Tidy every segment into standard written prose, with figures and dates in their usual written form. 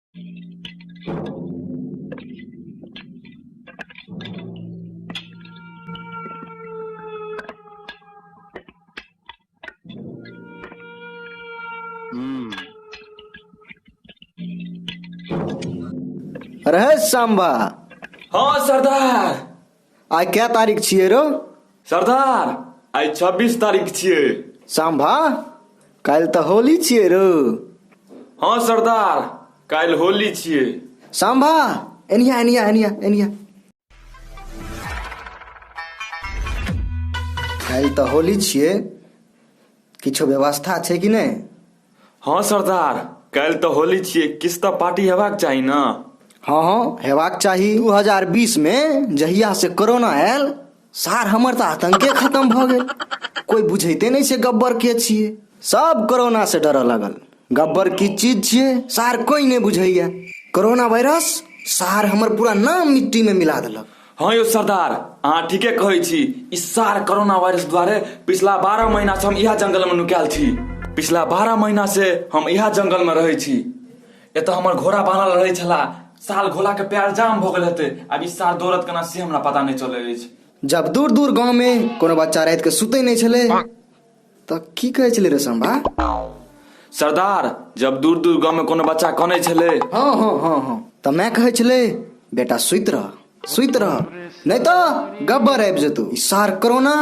अरे सांबा, हाँ सरदार। आइ क्या तारीख छियै रो? सरदार आइ 26 तारीख छियै। सांबा, काल्हि तऽ होली छियै रो। हाँ सरदार, काल्हि होली छियै। Samba, anyway anyway anyway anyway. काल्हि तऽ होली छियै, किछो व्यवस्था छै कि नहि? हाँ सरदार, काल्हि तऽ होली छियै, किछु तऽ पार्टी हेबाक चाही ने। हाँ हाँ, हेबाक चाही। 2020 में जहिया से कोरोना आयल, सार हमर तऽ आतंके खत्म भऽ गेल। कोई बुझैते नहीं छै गब्बर के छियै। सब कोरोना से डरऽ लगल। गब्बर की चीज छियै सार कोई नहीं बुझैया। कोरोना वायरस सार हमर पूरा नाम मिट्टी में मिला देलक। हाँ यौ सरदार, अहाँ ठीके कहै छी। इस सार कोरोना वायरस द्वारे पिछला 12 महीना से हम इहा जंगल में नुकायल छी। पिछला 12 महीना से हम इहा जंगल में रहै छी। एतऽ हमर घोड़ा बान्हल रहै छला। साल घोड़ा के पैर जाम भऽ गेल हेतै। अब इस साल दौड़त केना से हमरा पता नहीं चलै अछि। जब दूर दूर गांव में कोनो बच्चा रात के सुतै नहीं छलै तऽ की कहै छलै रे संभा? सरदार, जब दूर दूर गांव में कोनो बच्चा कानै छलै, हाँ हाँ हाँ हाँ, तऽ मैं कहै छलै बेटा सुइत रह, नहीं तो गब्बर आबि जेतौ। ई सार कोरोना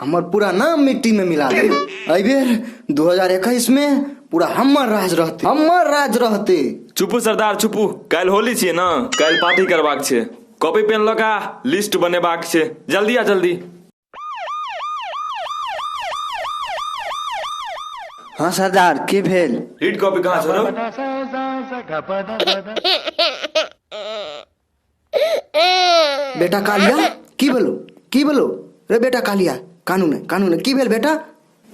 हमर पूरा नाम मिट्टी में मिला दे। एहि बेर 2021 में पूरा हमर राज रहते। चुपू सरदार चुपू, काल्हि होली छियै ना, काल्हि पार्टी करबाक छै। कॉपी पेन लऽ कऽ लिस्ट बनेबाक छै। जल्दी आ जल्दी। हाँ सरदार, की भेल? रीड कॉपी कहाँ छै रो? बेटा कालिया, की भेलो रे बेटा कालिया? कानून की भेल बेटा?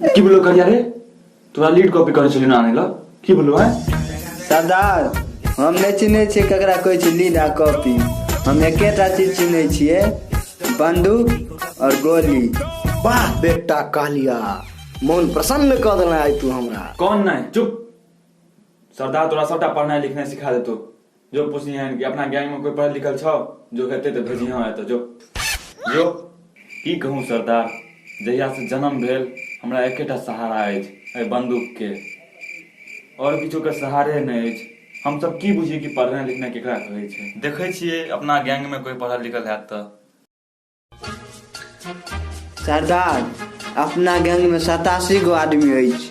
की बोलो करिया रे? तोरा लीड कॉपी करे छली ना आने ला? की बोलो है? सरदार, हम नहीं चिन्है छियै ककरा कहै छै लीड आ कॉपी। हम एकेटा चीज चिन्है छियै, बंदूक और गोली। वाह बेटा कालिया, मन प्रसन्न कऽ देला आइ तू हमरा। कौन नहीं? चुप। सरदार तोरा सबटा पढ़नाइ लिखनाइ सिखा देतो। जो पूछिहन कि अपना गैंग में कोई पढ़ल लिखल छौ, जो हेतै तऽ भेजी। हाँ एतऽ जो। की कहूँ सरदार, जहिया से जन्म भेल हमरा एकेटा सहारा अछि, एहि बंदूक के। और किछो के सहारे नहीं अछि। हम सब की बुझिए कि पढ़नाइ लिखनाइ केकरा कहै छै। देखै छियै अपना गैंग में कोई पढ़ल लिखल हैत तऽ। सरदार, अपना गैंग में 87 गो आदमी अछि,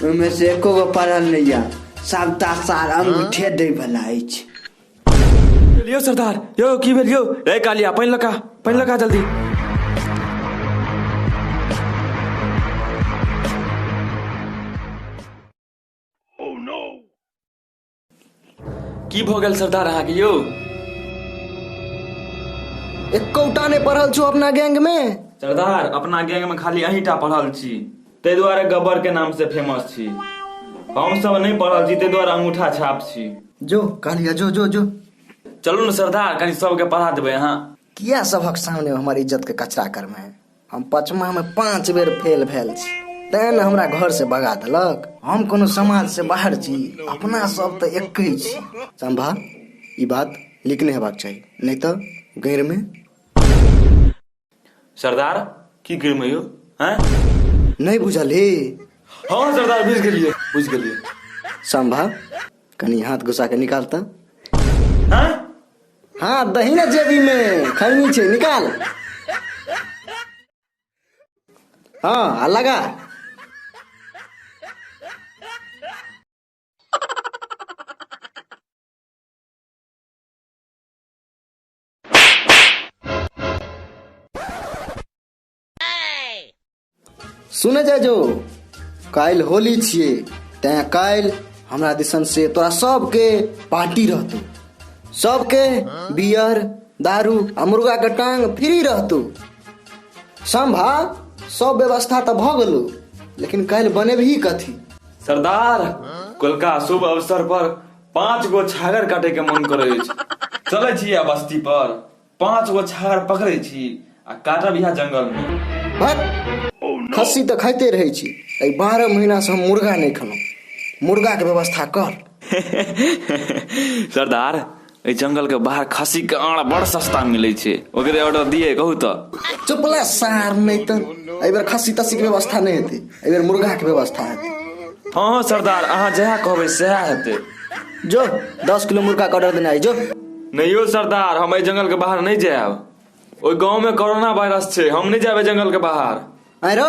ओहिमे से एको गो पढ़ल नहीं है। सबटा सार अंगूठे दै वाला अछि। यो सरदार, यो की भेल यो? रे कालिया, पानी लगा जल्दी। की भऽ गेल सरदार अहाँके यौ? एकौटा नहीं पढ़ल छौ अपना गैंग में? सरदार, अपना गैंग में खाली अहींटा पढ़ल छी, ताहि दुआरे गब्बर के नाम से फेमस छी। हम सब नहीं पढ़ल छी, ताहि दुआरे अंगूठा छाप छी। जो कालिया जो। चलू ने सरदार, कनी सबके पढ़ा देबै अहाँ। किया सबक सामने हमार इज्जत के कचरा करमे? हम 5मा में 5 बेर फेल भेल छी, तैं ने हमरा घर से भगा देलक। हम कोनो समाज से बाहर छी, अपना सब तो एकै छी। संभा, ई बात लिखने हेबाक चाही, नहीं तो गैर में। सरदार, की गैर में यौ? हैं? नहीं बुझल हे? हाँ सरदार, बुझ गेलिए। संभा, कनी हाथ घुसा के निकालता। हैं? हाँ, दहिना जेबी में खैनी छे, निकाल। हाँ, लगा। सुने जाजो, काल्हि होली छियै, तैं काल्हि हमरा दिसन से तोरा सबके पार्टी रहतौ। सबके बियर, दारू आ मुर्गा के टांग फ्री रहतौ। संभा, सब व्यवस्था तो भऽ गेलो, लेकिन काल्हि बनेबही कथी? सरदार, कोलका शुभ अवसर पर 5 गो छागर काटे के मन करे अछि। चले छी आ बस्ती पर 5 गो छागर पकड़े छी आ काटब यहाँ जंगल में। भट, खस्सी तो खाइते रहे छी। 12 महीना से हम मुर्गा नहीं खलौ। मुर्गा के व्यवस्था कर। सरदार ए जंगल के बाहर खसी के आड़ बड़ सस्ता मिले छे, ओकरे ऑर्डर दिए कहू तो। चुपला सार नहीं तो एहि बेर खस्सी तस्सी के व्यवस्था नहीं हेतै, एहि बेर मुर्गा के व्यवस्था हेतै। हाँ सरदार, अहाँ जहाँ कहबै सएह हेतै। जो 10 किलो मुर्गा के ऑर्डर देना है जो। नहीं हो सरदार, हम एहि जंगल के बाहर नहीं जायब। ओहि गांव में कोरोना वायरस छे, हम नहीं जाबे जंगल के बाहर। आइ रो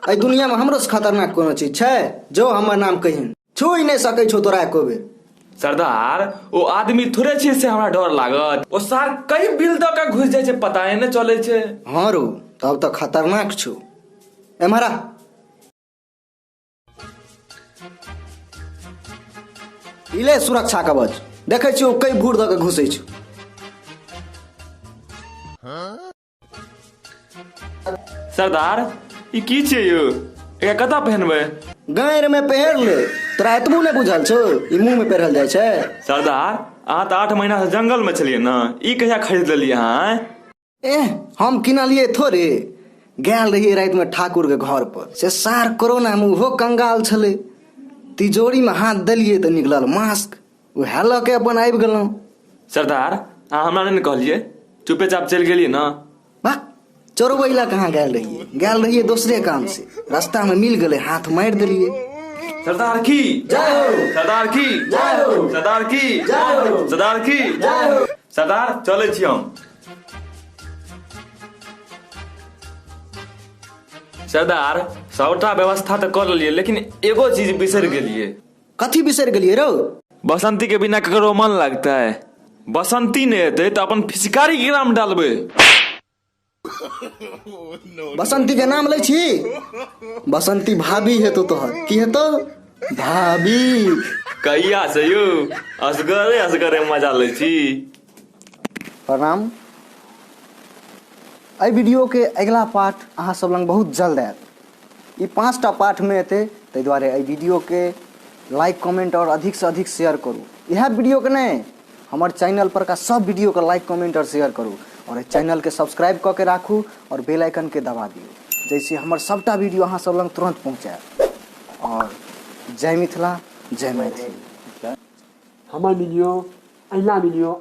एहि दुनिया में हमरो से खतरनाक कोनो चीज छै? जो हमर नाम कहिन, छू ही नहीं सकै छौ तोरा एको बेर। सरदार वो आदमी थोड़े छे से हमरा डर लागत, ओ सार कई बिल द के घुस जाय छे, पता ही नहीं चले छे। हाँ रो तब तो खतरनाक छौ। एम्हरा इले सुरक्षा कवच, देखे छियो कई भूर द के घुसै छौ। सरदार ई की छे यो, एकरा कतऽ पहनबै? गायर में पहिर ले, तोरा एतबो नहीं बुझल छौ ई मुंह में पहिरल जाय छै। सरदार अहाँ तो 8 महीना से जंगल में छलिए ना, ई कहिया खरीद लेलिए अहाँ? हम किनलिए थोड़े, गेल रहिए रात में ठाकुर के घर पर, से सार कोरोना में उहो कंगाल छले, तिजोरी में हाथ दलिए तो निकलल मास्क, उहे ल के अपन आबि गेलौं। सरदार अहाँ हमरा नहीं कहलिए, चुपे चाप चल गेलिए ना। वाह चोरवैला कहाँ गेल रहिए दूसरे काम से, रास्ता में मिल गए हाथ मार दिलिए। सरदार की जय हो, सरदार की जय हो, सरदार की जय हो, सरदार की जय हो। सरदार चले छी हम। सरदार सबटा व्यवस्था तो कर लेलिए, लेकिन एगो चीज बिसर गेलिए। कथी बिसर गेलिए रो? बसंती के बिना ककरो मन लगता है, बसंती नहीं हेतै तो अपन फिचकारी के नाम डालबे। बसंती के नाम ले छी? बसंती भाभी हेतो तोहर, की हेतो? भाभी। कहिया से यो असगरे मजा ले छी। प्रणाम। एहि वीडियो के अगला पार्ट अहाँ सब लंग बहुत जल्द आयत। ई 5टा पार्ट में एतै, ताहि दुआरे एहि वीडियो के लाइक कमेंट और अधिक से अधिक शेयर करू। यह वीडियो के नहीं, हमार चैनल पर का सब वीडियो का लाइक कमेंट और शेयर करू, और चैनल के सब्सक्राइब क के राखू और बेल आइकन के दबा दियो, जैसे हमार सबटा वीडियो अहाँ सब लंग तुरंत पहुँचाए। और जय मिथिला, जय मैथिली। हमर वीडियो, अगला वीडियो